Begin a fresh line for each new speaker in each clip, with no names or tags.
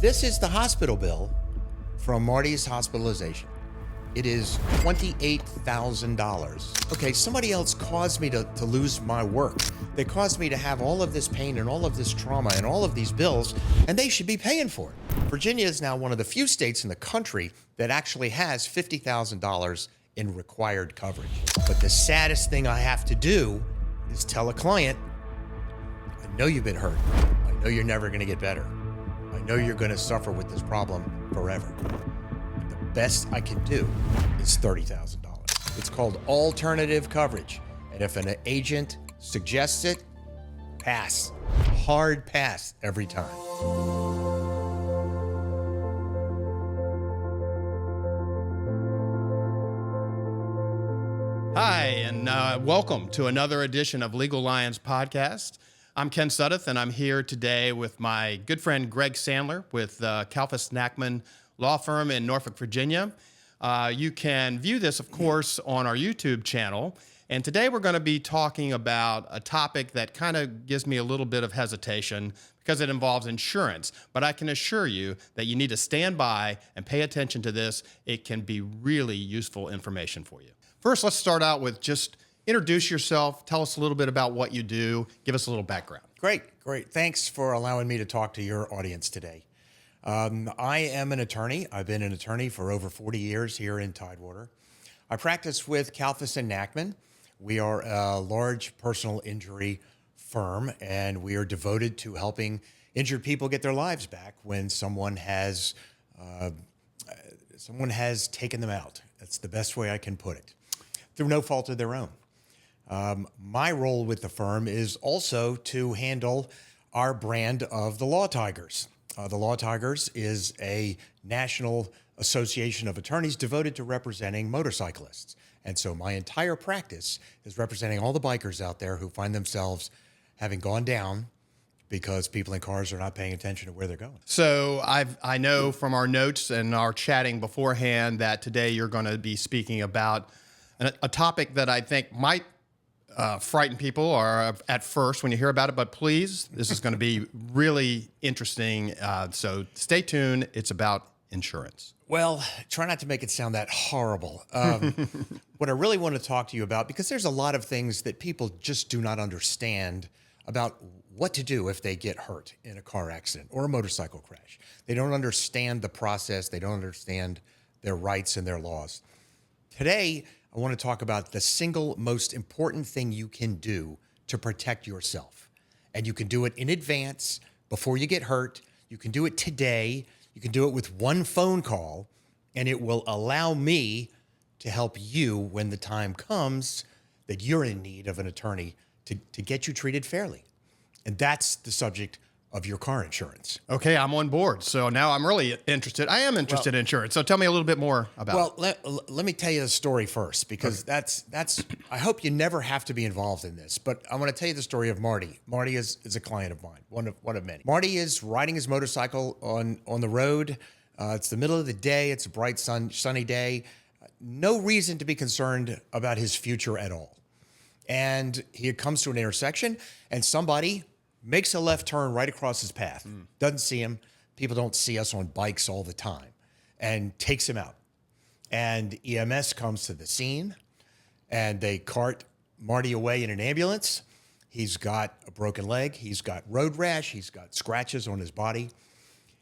This is the hospital bill from Marty's hospitalization. It is $28,000. Okay, somebody else caused me to lose my work. They caused me to have all of this pain and all of this trauma and all of these bills, and they should be paying for it. Virginia is now one of the few states in the country that actually has $50,000 in required coverage. But the saddest thing I have to do is tell a client, I know you've been hurt. I know you're never gonna get better. I know you're gonna suffer with this problem forever. The best I can do is $30,000. It's called alternative coverage. And if an agent suggests it, pass. Hard pass every time.
Hi, and welcome to another edition of Legal Lions Podcast. I'm Ken Suddeth, and I'm here today with my good friend Greg Sandler with Kalfus Nachman Law Firm in Norfolk, Virginia. You can view this, of course, on our YouTube channel. And today we're going to be talking about a topic that kind of gives me a little bit of hesitation because it involves insurance. But I can assure you that you need to stand by and pay attention to this. It can be really useful information for you. First, let's start out with just introduce yourself. Tell us a little bit about what you do. Give us a little background.
Great. Thanks for allowing me to talk to your audience today. I am an attorney. I've been an attorney for over 40 years here in Tidewater. I practice with Kalfus and Nachman. We are a large personal injury firm, and we are devoted to helping injured people get their lives back when someone has taken them out. That's the best way I can put it, through no fault of their own. My role with the firm is also to handle our brand of the Law Tigers. The Law Tigers is a national association of attorneys devoted to representing motorcyclists. And so my entire practice is representing all the bikers out there who find themselves having gone down because people in cars are not paying attention to where they're going.
So I know from our notes and our chatting beforehand that today you're going to be speaking about a topic that I think might frighten people or at first when you hear about it, but please, this is going to be really interesting. So stay tuned. It's about insurance.
Well, try not to make it sound that horrible. What I really want to talk to you about, because there's a lot of things that people just do not understand about what to do if they get hurt in a car accident or a motorcycle crash. They don't understand the process. They don't understand their rights and their laws. Today, I want to talk about the single most important thing you can do to protect yourself. And you can do it in advance before you get hurt. You can do it today. You can do it with one phone call, and it will allow me to help you when the time comes that you're in need of an attorney to get you treated fairly. And that's the subject of your car insurance.
Okay, I'm on board. So now I'm really interested. I am interested in insurance. So tell me a little bit more about it.
Well, let me tell you the story first, because that's. I hope you never have to be involved in this, but I want to tell you the story of Marty. Marty is a client of mine, one of many. Marty is riding his motorcycle on the road. It's the middle of the day. It's a bright sunny day. No reason to be concerned about his future at all. And he comes to an intersection, and somebody makes a left turn right across his path. Doesn't see him. People don't see us on bikes all the time. And takes him out. And EMS comes to the scene, and they cart Marty away in an ambulance. He's got a broken leg. He's got road rash. He's got scratches on his body.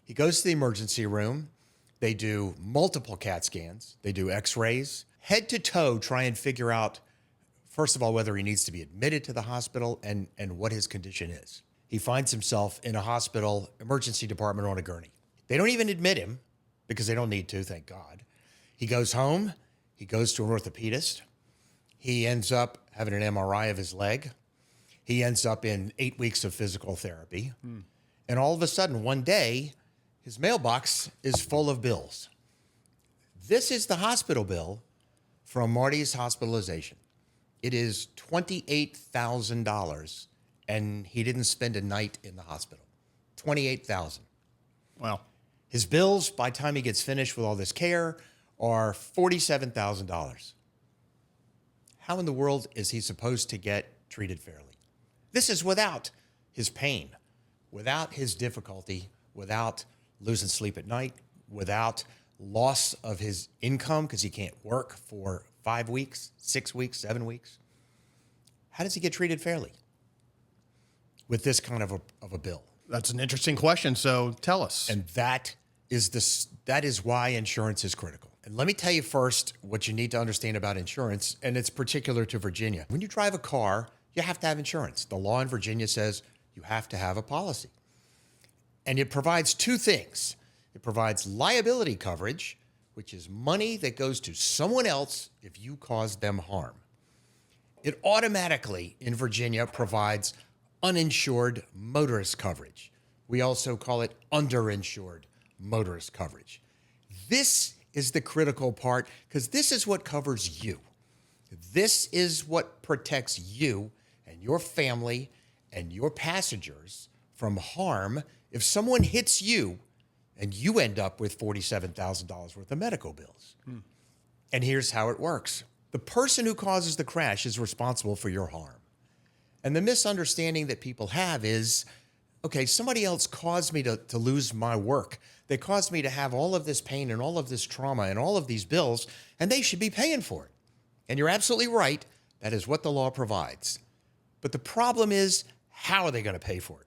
He goes to the emergency room. They do multiple CAT scans. They do x-rays. Head to toe, try and figure out, first of all, whether he needs to be admitted to the hospital and what his condition is. He finds himself in a hospital emergency department on a gurney. They don't even admit him because they don't need to, thank God. He goes home. He goes to an orthopedist. He ends up having an MRI of his leg. He ends up in 8 weeks of physical therapy. And all of a sudden, one day, his mailbox is full of bills. This is the hospital bill from Marty's hospitalization. It is $28,000, and he didn't spend a night in the hospital. $28,000.
Wow.
His bills, by the time he gets finished with all this care, are $47,000. How in the world is he supposed to get treated fairly? This is without his pain, without his difficulty, without losing sleep at night, without loss of his income because he can't work for 5 weeks, 6 weeks, 7 weeks, how does he get treated fairly with this kind of a bill?
That's an interesting question. So tell us.
And that is why insurance is critical. And let me tell you first what you need to understand about insurance, and it's particular to Virginia. When you drive a car, you have to have insurance. The law in Virginia says you have to have a policy. And it provides two things. It provides liability coverage, which is money that goes to someone else if you cause them harm. It automatically, in Virginia, provides uninsured motorist coverage. We also call it underinsured motorist coverage. This is the critical part because this is what covers you. This is what protects you and your family and your passengers from harm if someone hits you and you end up with $47,000 worth of medical bills. And here's how it works. The person who causes the crash is responsible for your harm. And the misunderstanding that people have is, okay, somebody else caused me to lose my work. They caused me to have all of this pain and all of this trauma and all of these bills, and they should be paying for it. And you're absolutely right. That is what the law provides. But the problem is, how are they going to pay for it?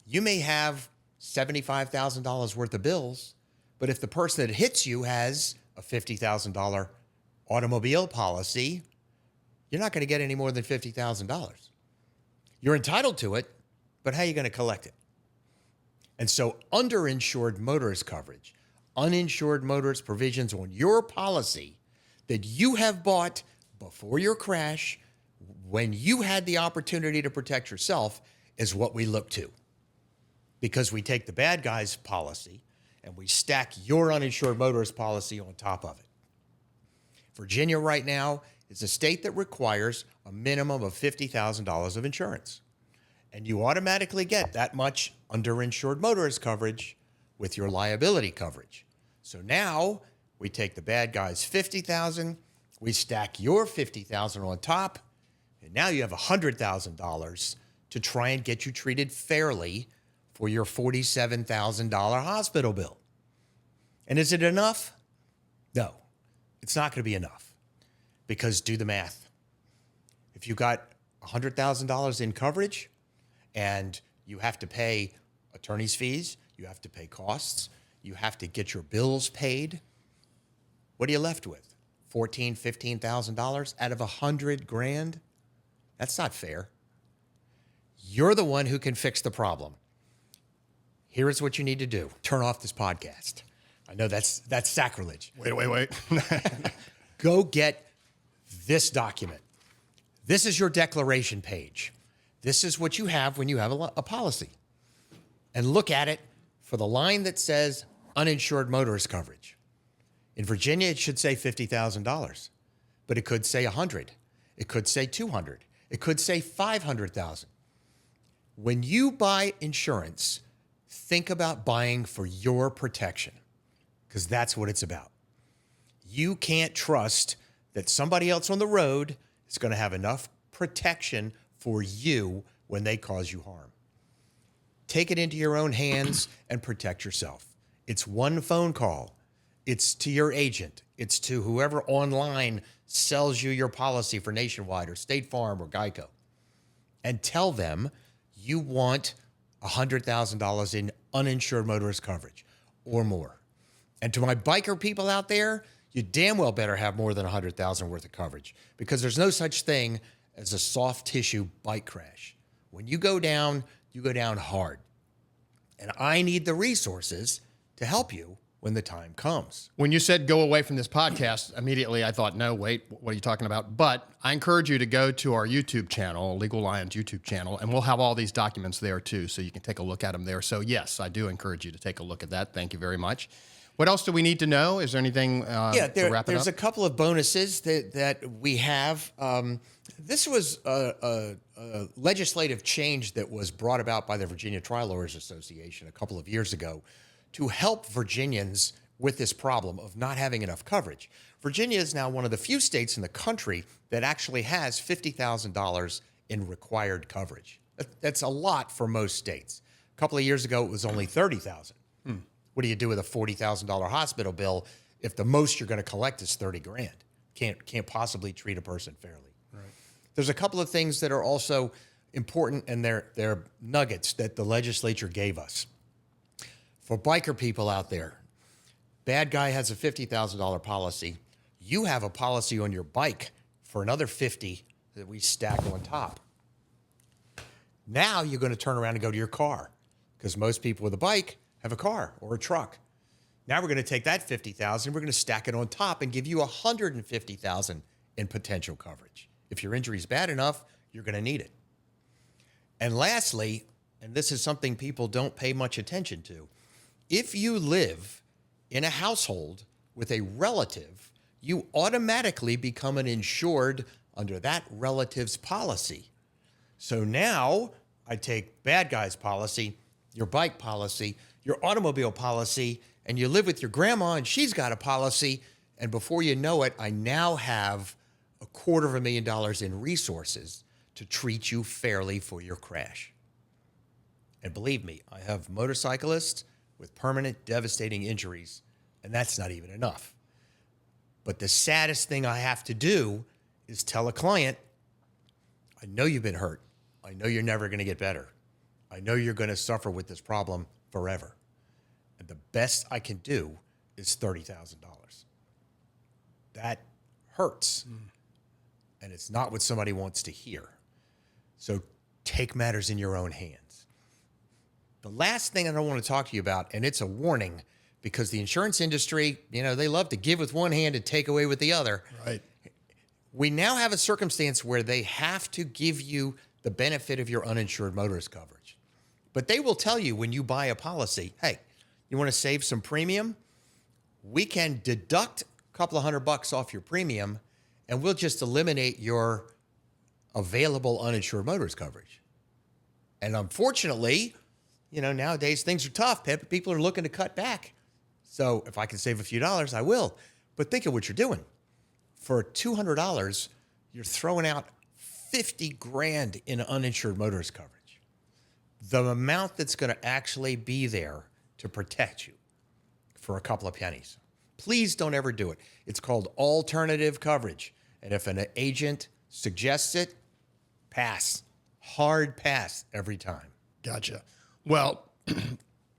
You may have $75,000 worth of bills, but if the person that hits you has a $50,000 automobile policy, you're not going to get any more than $50,000. You're entitled to it, but how are you going to collect it? And so underinsured motorist coverage, uninsured motorist provisions on your policy that you have bought before your crash, when you had the opportunity to protect yourself, is what we look to. Because we take the bad guy's policy and we stack your uninsured motorist policy on top of it. Virginia right now is a state that requires a minimum of $50,000 of insurance. And you automatically get that much underinsured motorist coverage with your liability coverage. So now we take the bad guy's $50,000, we stack your $50,000 on top, and now you have $100,000 to try and get you treated fairly for your $47,000 hospital bill. And is it enough? No, it's not going to be enough. Because do the math. If you got $100,000 in coverage and you have to pay attorney's fees, you have to pay costs, you have to get your bills paid, what are you left with? $14,000, $15,000 out of $100,000? That's not fair. You're the one who can fix the problem. Here is what you need to do. Turn off this podcast. I know that's sacrilege.
Wait.
Go get this document. This is your declaration page. This is what you have when you have a policy. And look at it for the line that says uninsured motorist coverage. In Virginia, it should say $50,000, but it could say $100,000. It could say $200,000. It could say $500,000. When you buy insurance, think about buying for your protection, because that's what it's about. You can't trust that somebody else on the road is going to have enough protection for you when they cause you harm. Take it into your own hands and protect yourself. It's one phone call. It's to your agent. It's to whoever online sells you your policy for Nationwide or State Farm or Geico. And tell them you want $100,000 in uninsured motorist coverage or more. And to my biker people out there, you damn well better have more than $100,000 worth of coverage, because there's no such thing as a soft tissue bike crash. When you go down hard. And I need the resources to help you when the time comes.
When you said go away from this podcast, immediately I thought, no, wait, what are you talking about? But I encourage you to go to our YouTube channel, Legal Lions YouTube channel, and we'll have all these documents there too, so you can take a look at them there. So yes, I do encourage you to take a look at that. Thank you very much. What else do we need to know? Is there anything to wrap it up?
There's a couple of bonuses that we have. This was a legislative change that was brought about by the Virginia Trial Lawyers Association a couple of years ago to help Virginians with this problem of not having enough coverage. Virginia is now one of the few states in the country that actually has $50,000 in required coverage. That's a lot for most states. A couple of years ago, it was only $30,000. What do you do with a $40,000 hospital bill if the most you're going to collect is 30 grand? Can't possibly treat a person fairly. Right. There's a couple of things that are also important, and they're nuggets that the legislature gave us. For biker people out there, bad guy has a $50,000 policy. You have a policy on your bike for another 50 that we stack on top. Now you're going to turn around and go to your car, because most people with a bike have a car or a truck. Now we're going to take that $50,000, we're going to stack it on top and give you $150,000 in potential coverage. If your injury is bad enough, you're going to need it. And lastly, and this is something people don't pay much attention to, if you live in a household with a relative, you automatically become an insured under that relative's policy. So now I take bad guy's policy, your bike policy, your automobile policy, and you live with your grandma and she's got a policy, and before you know it, I now have $250,000 in resources to treat you fairly for your crash. And believe me, I have motorcyclists with permanent devastating injuries, and that's not even enough. But the saddest thing I have to do is tell a client, I know you've been hurt. I know you're never going to get better. I know you're going to suffer with this problem forever. And the best I can do is $30,000. That hurts. And it's not what somebody wants to hear. So take matters in your own hands. The last thing I don't want to talk to you about, and it's a warning, because the insurance industry, they love to give with one hand and take away with the other.
Right.
We now have a circumstance where they have to give you the benefit of your uninsured motorist coverage. But they will tell you when you buy a policy, hey, you want to save some premium? We can deduct a couple of $100 off your premium, and we'll just eliminate your available uninsured motorist coverage. And unfortunately, nowadays things are tough. People are looking to cut back. So if I can save a few dollars, I will. But think of what you're doing. For $200, you're throwing out 50 grand in uninsured motorist coverage. The amount that's going to actually be there to protect you for a couple of pennies. Please don't ever do it. It's called alternative coverage. And if an agent suggests it, pass. Hard pass every time.
Gotcha. Well,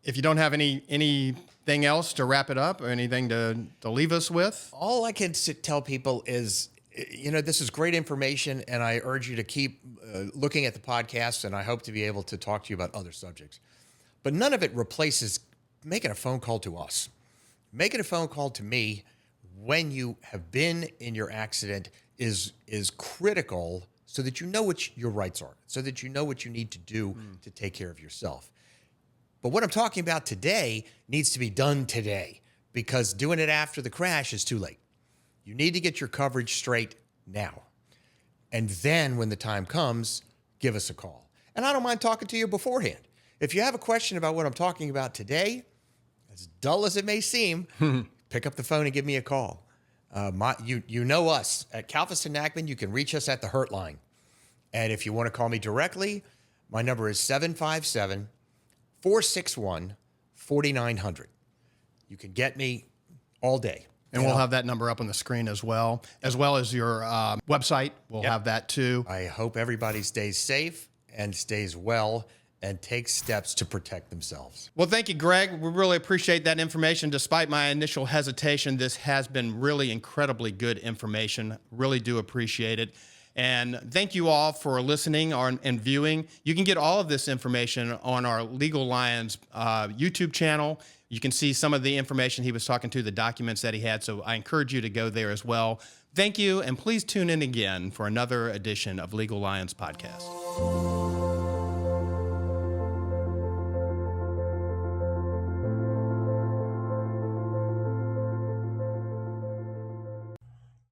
if you don't have anything else to wrap it up or anything to leave us with?
All I can tell people is, this is great information, and I urge you to keep looking at the podcast, and I hope to be able to talk to you about other subjects. But none of it replaces making a phone call to us. Making a phone call to me when you have been in your accident is critical, so that you know what your rights are, so that you know what you need to do to take care of yourself. But what I'm talking about today needs to be done today, because doing it after the crash is too late. You need to get your coverage straight now. And then when the time comes, give us a call. And I don't mind talking to you beforehand. If you have a question about what I'm talking about today, as dull as it may seem, pick up the phone and give me a call. You know us. At Kalfus Nachman, you can reach us at the Hurt Line. And if you want to call me directly, my number is 757-461-4900. You can get me all day.
And we'll have that number up on the screen as well as your website. We'll have that too.
I hope everybody stays safe and stays well and takes steps to protect themselves.
Well, thank you, Greg. We really appreciate that information. Despite my initial hesitation, this has been really incredibly good information. Really do appreciate it. And thank you all for listening and viewing. You can get all of this information on our Legal Lions YouTube channel. You can see some of the information he was talking to, the documents that he had. So I encourage you to go there as well. Thank you, and please tune in again for another edition of Legal Lions Podcast.